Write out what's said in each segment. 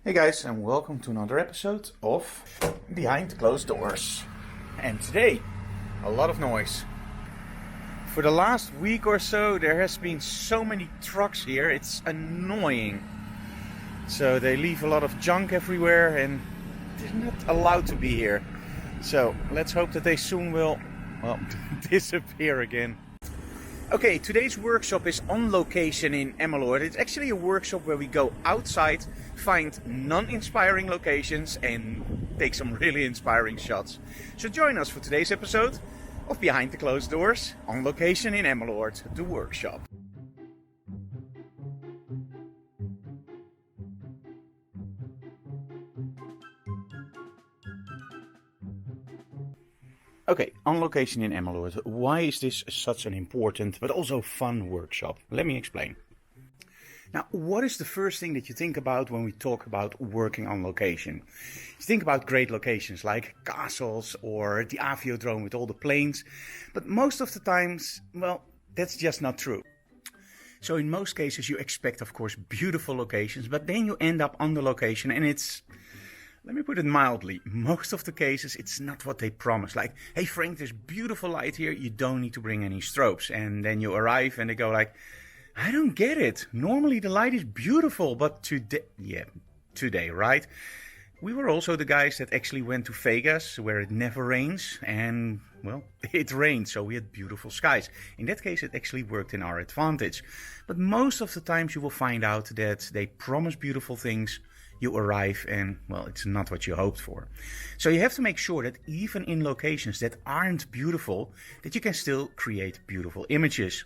Hey guys, and welcome to another episode of Behind Closed Doors. And today, a lot of noise. For the last week or so, there has been so many trucks here, it's annoying. So they leave a lot of junk everywhere and they're not allowed to be here. So let's hope that they soon will, disappear again. Okay, today's workshop is on location in Emmeloord. It's actually a workshop where we go outside, find non-inspiring locations and take some really inspiring shots. So join us for today's episode of Behind the Closed Doors on location in Emmeloord, the workshop. Okay, on location in Emmeloord. Why is this such an important but also fun workshop? Let me explain. Now, what is the first thing that you think about when we talk about working on location? You think about great locations like castles or the aviodrome with all the planes, but most of the times, well, that's just not true. So in most cases you expect, of course, beautiful locations, but then you end up on the location and it's, let me put it mildly, most of the cases it's not what they promise. Like, hey Frank, there's beautiful light here, you don't need to bring any strobes. And then you arrive and they go like, I don't get it. Normally the light is beautiful, but today, right? We were also the guys that actually went to Vegas, where it never rains, and, well, it rained, so we had beautiful skies. In that case, it actually worked in our advantage. But most of the times you will find out that they promise beautiful things, you arrive and, well, it's not what you hoped for. So you have to make sure that even in locations that aren't beautiful, that you can still create beautiful images.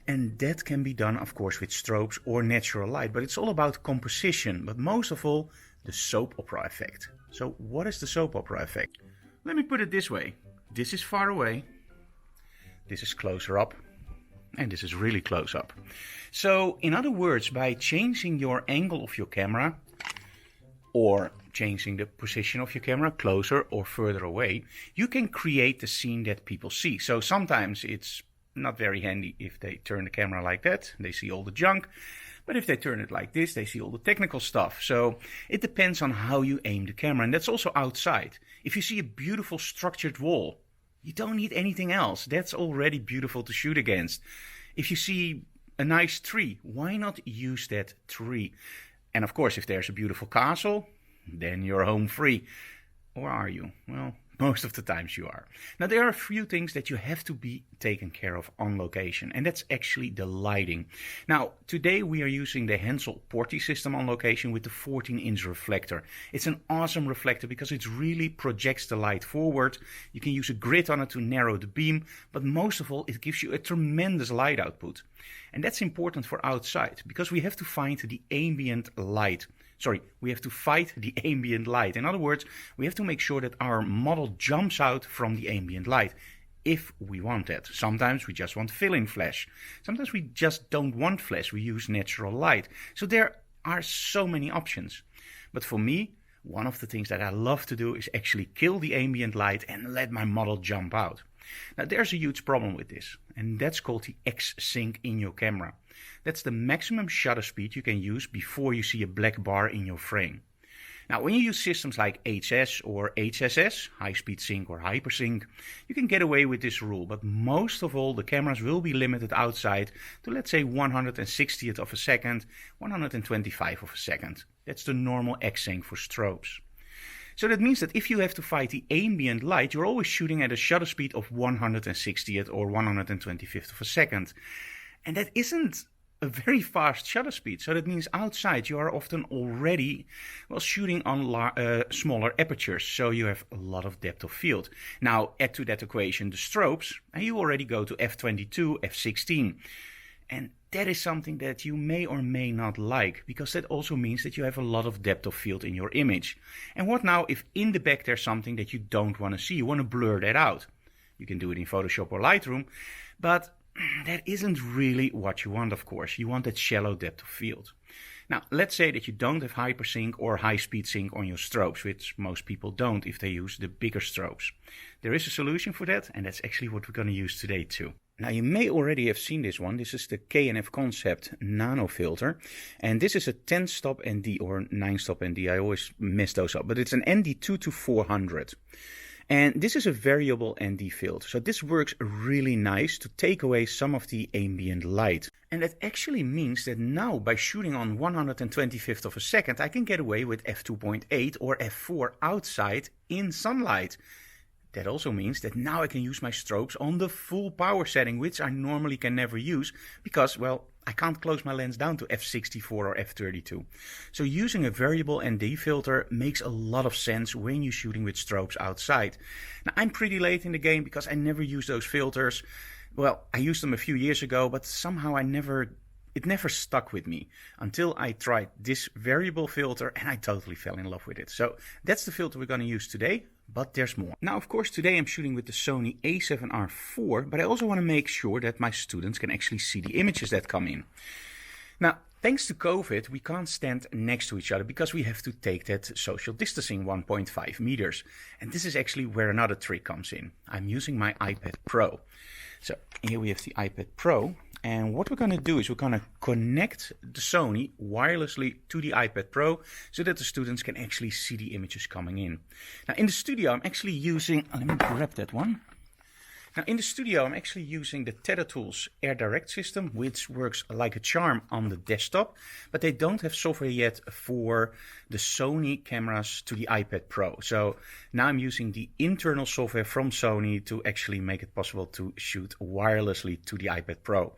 And that can be done, of course, with strobes or natural light. But it's all about composition. But most of all, the soap opera effect. So what is the soap opera effect? Let me put it this way. This is far away. This is closer up. And this is really close up. So, in other words, by changing your angle of your camera, or changing the position of your camera closer or further away, you can create the scene that people see. So sometimes it's not very handy if they turn the camera like that, they see all the junk. But if they turn it like this, they see all the technical stuff. So it depends on how you aim the camera. And that's also outside. If you see a beautiful structured wall, you don't need anything else. That's already beautiful to shoot against. If you see a nice tree, why not use that tree? And of course, if there's a beautiful castle, then you're home free. Or are you? Well, most of the times you are. Now, there are a few things that you have to be taken care of on location, and that's actually the lighting. Now, today we are using the Hensel Porty system on location with the 14-inch reflector. It's an awesome reflector because it really projects the light forward. You can use a grid on it to narrow the beam, but most of all, it gives you a tremendous light output. And that's important for outside because we have to find the ambient light. We have to fight the ambient light. In other words, we have to make sure that our model jumps out from the ambient light, if we want that. Sometimes we just want fill-in flash. Sometimes we just don't want flash, we use natural light. So there are so many options. But for me, one of the things that I love to do is actually kill the ambient light and let my model jump out. Now there's a huge problem with this, and that's called the X-sync in your camera. That's the maximum shutter speed you can use before you see a black bar in your frame. Now when you use systems like HS or HSS, high speed sync or hypersync, you can get away with this rule, but most of all the cameras will be limited outside to, let's say, 160th of a second, 125 of a second. That's the normal X-sync for strobes. So that means that if you have to fight the ambient light, you're always shooting at a shutter speed of 160th or 125th of a second. And that isn't a very fast shutter speed. So that means outside you are often already, well, shooting on smaller apertures. So you have a lot of depth of field. Now add to that equation the strobes and you already go to f22, f16. And that is something that you may or may not like, because that also means that you have a lot of depth of field in your image. And what now if in the back there's something that you don't want to see? You want to blur that out. You can do it in Photoshop or Lightroom, but that isn't really what you want, of course. You want that shallow depth of field. Now, let's say that you don't have hypersync or high-speed sync on your strobes, which most people don't if they use the bigger strobes. There is a solution for that, and that's actually what we're going to use today too. Now you may already have seen this one. This is the K&F Concept Nano Filter. And this is a 10-stop ND or 9-stop ND. I always mess those up. But it's an ND 2 to 400. And this is a variable ND filter. So this works really nice to take away some of the ambient light. And that actually means that now by shooting on 125th of a second, I can get away with f2.8 or f4 outside in sunlight. That also means that now I can use my strobes on the full power setting, which I normally can never use because, well, I can't close my lens down to f64 or f32. So using a variable ND filter makes a lot of sense when you're shooting with strobes outside. Now I'm pretty late in the game because I never use those filters. Well, I used them a few years ago, but somehow it never stuck with me until I tried this variable filter and I totally fell in love with it. So that's the filter we're going to use today, but there's more. Now, of course, today I'm shooting with the Sony A7R IV, but I also want to make sure that my students can actually see the images that come in. Now, thanks to COVID, we can't stand next to each other because we have to take that social distancing 1.5 meters. And this is actually where another trick comes in. I'm using my iPad Pro. So here we have the iPad Pro. And what we're going to do is we're going to connect the Sony wirelessly to the iPad Pro so that the students can actually see the images coming in. Now in the studio I'm actually using, let me grab that one. Now in the studio I'm actually using the Tether Tools Air Direct system, which works like a charm on the desktop, but they don't have software yet for the Sony cameras to the iPad Pro. So now I'm using the internal software from Sony to actually make it possible to shoot wirelessly to the iPad Pro.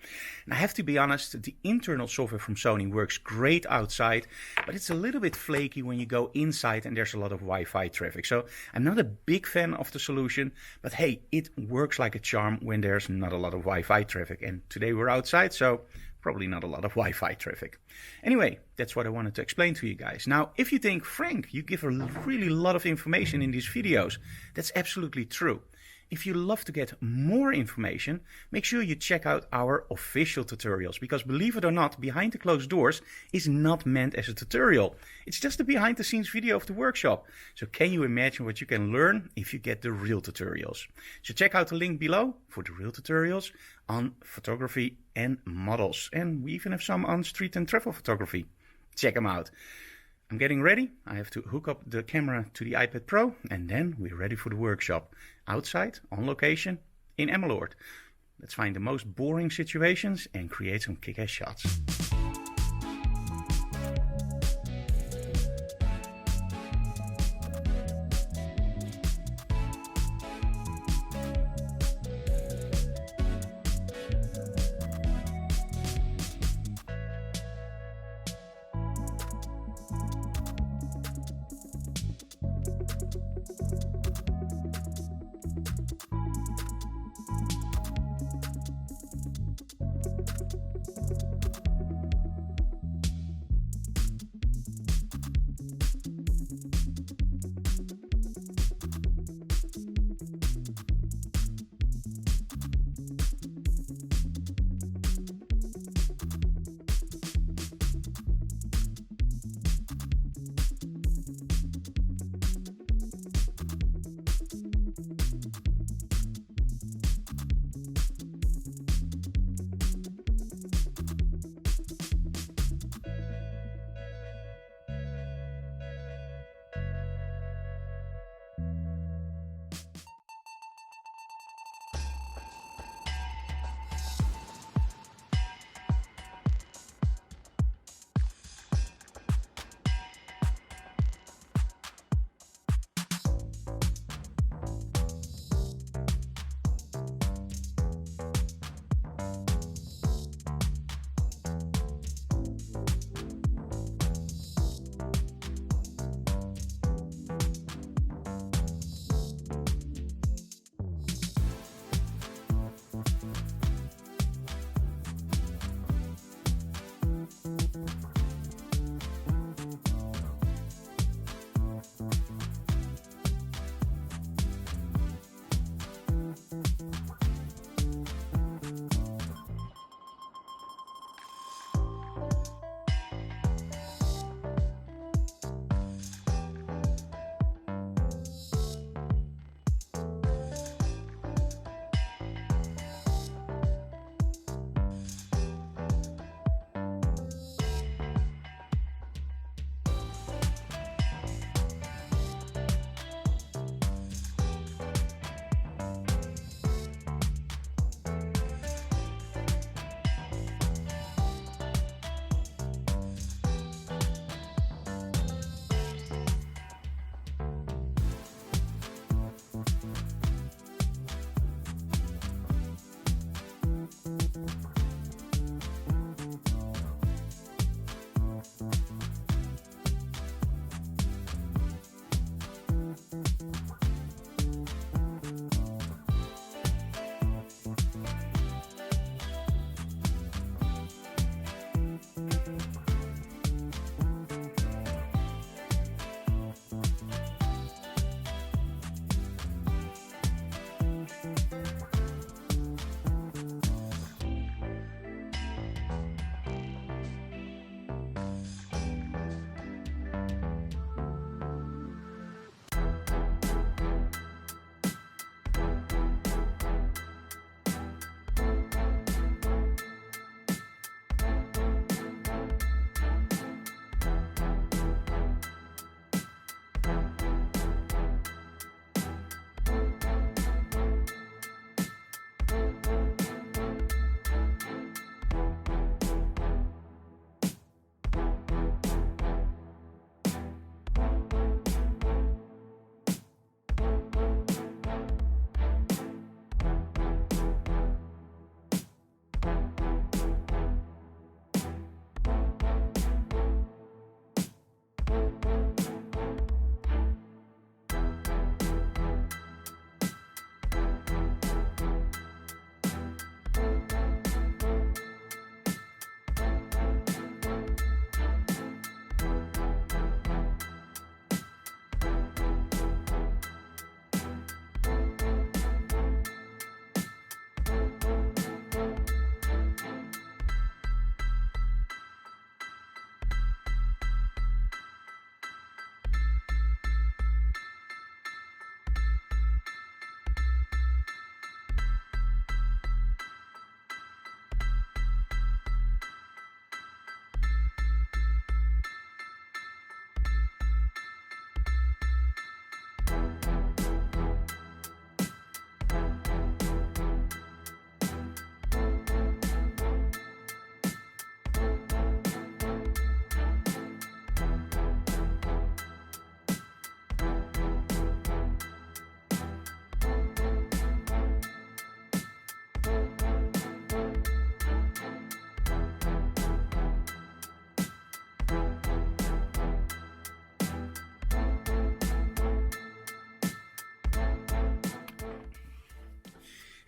And I have to be honest, the internal software from Sony works great outside, but it's a little bit flaky when you go inside and there's a lot of Wi-Fi traffic. So I'm not a big fan of the solution, but hey, it works like a charm when there's not a lot of Wi-Fi traffic. And today we're outside, so probably not a lot of Wi-Fi traffic. Anyway, that's what I wanted to explain to you guys. Now, if you think, Frank, you give a really lot of information in these videos, that's absolutely true. If you love to get more information, make sure you check out our official tutorials, because believe it or not, behind the closed doors is not meant as a tutorial. It's just a behind the scenes video of the workshop. So can you imagine what you can learn if you get the real tutorials? So check out the link below for the real tutorials on photography and models. And we even have some on street and travel photography. Check them out. I'm getting ready. I have to hook up the camera to the iPad Pro and then we're ready for the workshop. Outside, on location, in Emmeloord. Let's find the most boring situations and create some kick-ass shots.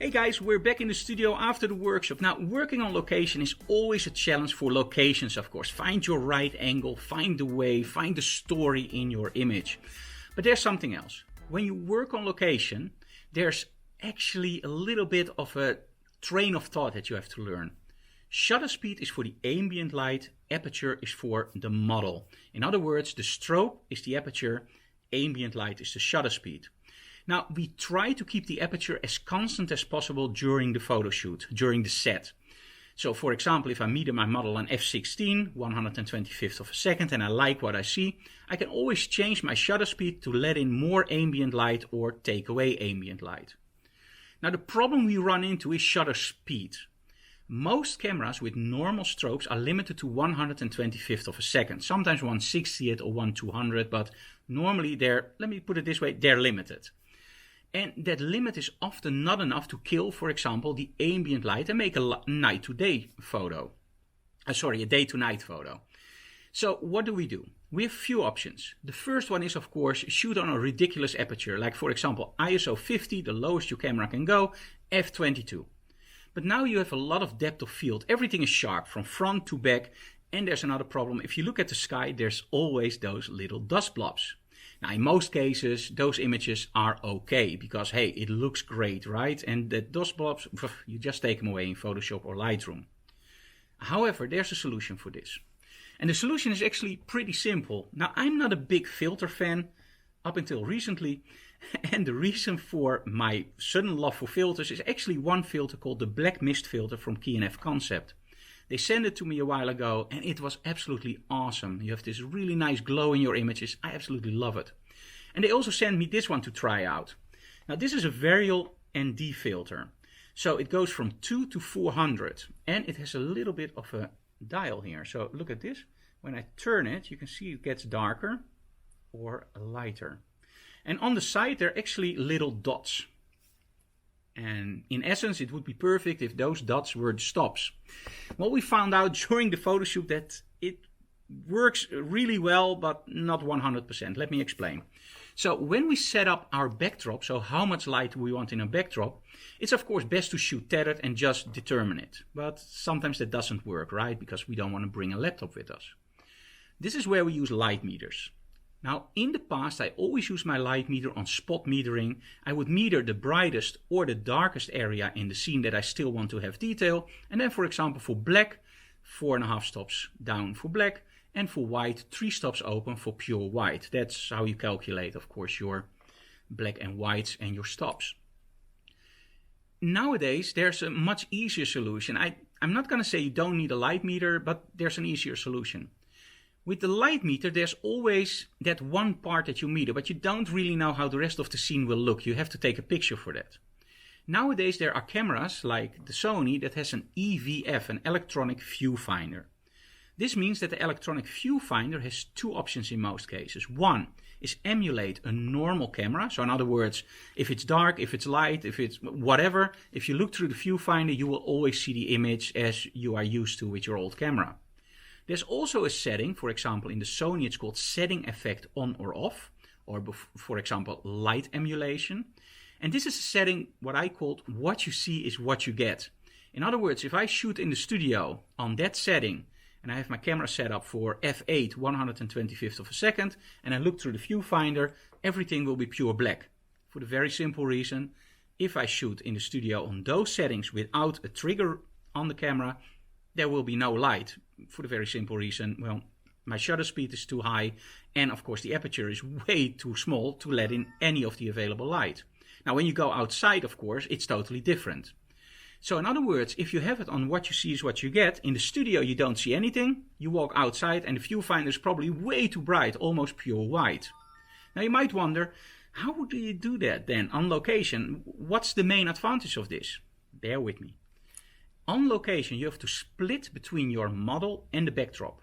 Hey guys, we're back in the studio after the workshop. Now, working on location is always a challenge for locations, of course. Find your right angle, find the way, find the story in your image. But there's something else. When you work on location, there's actually a little bit of a train of thought that you have to learn. Shutter speed is for the ambient light, aperture is for the model. In other words, the strobe is the aperture, ambient light is the shutter speed. Now, we try to keep the aperture as constant as possible during the photo shoot, during the set. So, for example, if I meter my model on f16, 125th of a second, and I like what I see, I can always change my shutter speed to let in more ambient light or take away ambient light. Now, the problem we run into is shutter speed. Most cameras with normal strobes are limited to 125th of a second, sometimes 1/60th or 1/200th, but normally let me put it this way, they're limited. And that limit is often not enough to kill, for example, the ambient light and make a night-to-day photo. A day-to-night photo. So what do? We have a few options. The first one is, of course, shoot on a ridiculous aperture, like for example ISO 50, the lowest your camera can go, f22. But now you have a lot of depth of field. Everything is sharp from front to back. And there's another problem. If you look at the sky, there's always those little dust blobs. Now, in most cases, those images are okay because, hey, it looks great, right? And the dust blobs, you just take them away in Photoshop or Lightroom. However, there's a solution for this. And the solution is actually pretty simple. Now, I'm not a big filter fan up until recently. And the reason for my sudden love for filters is actually one filter called the Black Mist filter from K&F Concept. They sent it to me a while ago and it was absolutely awesome. You have this really nice glow in your images. I absolutely love it. And they also sent me this one to try out. Now this is a variable ND filter. So it goes from 2 to 400 and it has a little bit of a dial here. So look at this. When I turn it, you can see it gets darker or lighter. And on the side there are actually little dots. And in essence, it would be perfect if those dots were the stops. Well, we found out during the photo shoot that it works really well, but not 100%. Let me explain. So when we set up our backdrop, so how much light we want in a backdrop, it's of course best to shoot tethered and just determine it. But sometimes that doesn't work, right? Because we don't want to bring a laptop with us. This is where we use light meters. Now, in the past, I always used my light meter on spot metering. I would meter the brightest or the darkest area in the scene that I still want to have detail. And then, for example, for black, 4.5 stops down for black. And for white, 3 stops open for pure white. That's how you calculate, of course, your black and whites and your stops. Nowadays, there's a much easier solution. I'm not going to say you don't need a light meter, but there's an easier solution. With the light meter, there's always that one part that you meter, but you don't really know how the rest of the scene will look. You have to take a picture for that. Nowadays, there are cameras like the Sony that has an EVF, an electronic viewfinder. This means that the electronic viewfinder has 2 options in most cases. One is emulate a normal camera. So in other words, if it's dark, if it's light, if it's whatever, if you look through the viewfinder, you will always see the image as you are used to with your old camera. There's also a setting, for example, in the Sony, it's called setting effect on or off, or for example, light emulation. And this is a setting, what I call what you see is what you get. In other words, if I shoot in the studio on that setting, and I have my camera set up for f8, 125th of a second, and I look through the viewfinder, everything will be pure black. For the very simple reason, if I shoot in the studio on those settings without a trigger on the camera, there will be no light. For the very simple reason, well, my shutter speed is too high and of course the aperture is way too small to let in any of the available light. Now when you go outside, of course, it's totally different. So in other words, if you have it on what you see is what you get, in the studio you don't see anything, you walk outside and the viewfinder is probably way too bright, almost pure white. Now you might wonder, how do you do that then on location? What's the main advantage of this? Bear with me. On location, you have to split between your model and the backdrop.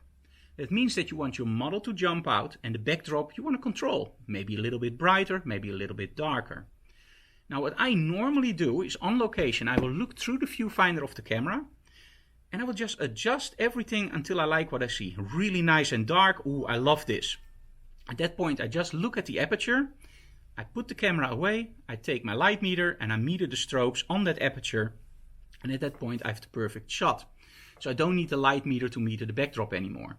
That means that you want your model to jump out and the backdrop you want to control. Maybe a little bit brighter, maybe a little bit darker. Now what I normally do is on location, I will look through the viewfinder of the camera and I will just adjust everything until I like what I see. Really nice and dark. Ooh, I love this. At that point, I just look at the aperture, I put the camera away, I take my light meter and I meter the strobes on that aperture, and at that point I have the perfect shot. So I don't need the light meter to meter the backdrop anymore.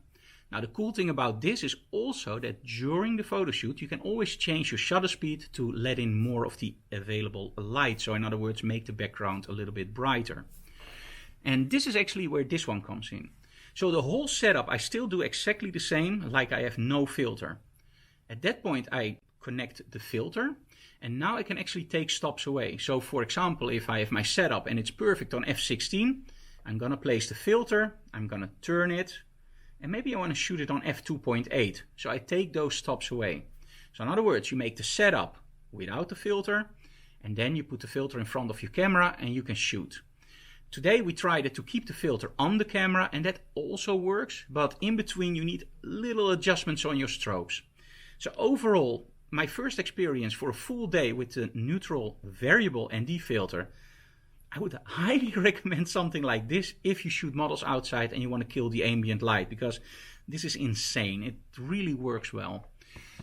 Now the cool thing about this is also that during the photo shoot you can always change your shutter speed to let in more of the available light. So in other words, make the background a little bit brighter. And this is actually where this one comes in. So the whole setup I still do exactly the same, like I have no filter. At that point I connect the filter, and now I can actually take stops away. So for example, if I have my setup and it's perfect on f16, I'm gonna place the filter, I'm gonna turn it, and maybe I want to shoot it on f2.8. So I take those stops away. So in other words, you make the setup without the filter, and then you put the filter in front of your camera and you can shoot. Today we tried it to keep the filter on the camera, and that also works, but in between you need little adjustments on your strobes. So overall, my first experience for a full day with the neutral variable ND filter, I would highly recommend something like this if you shoot models outside and you want to kill the ambient light, because this is insane. It really works well.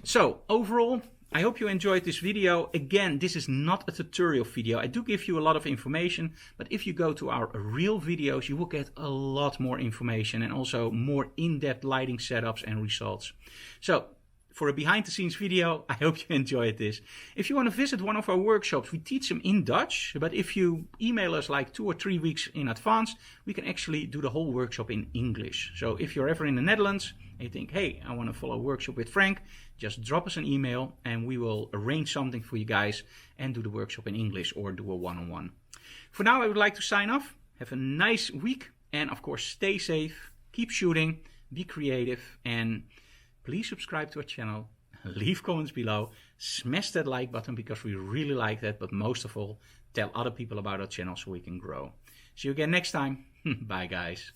So overall, I hope you enjoyed this video. Again, this is not a tutorial video. I do give you a lot of information, but if you go to our real videos, you will get a lot more information and also more in-depth lighting setups and results. So for a behind the scenes video, I hope you enjoyed this. If you want to visit one of our workshops, we teach them in Dutch, but if you email us like 2 or 3 weeks in advance, we can actually do the whole workshop in English. So if you're ever in the Netherlands and you think, hey, I want to follow a workshop with Frank, just drop us an email and we will arrange something for you guys and do the workshop in English or do a one-on-one. For now, I would like to sign off. Have a nice week and of course, stay safe, keep shooting, be creative, and please subscribe to our channel, leave comments below, smash that like button because we really like that, but most of all, tell other people about our channel so we can grow. See you again next time. Bye guys.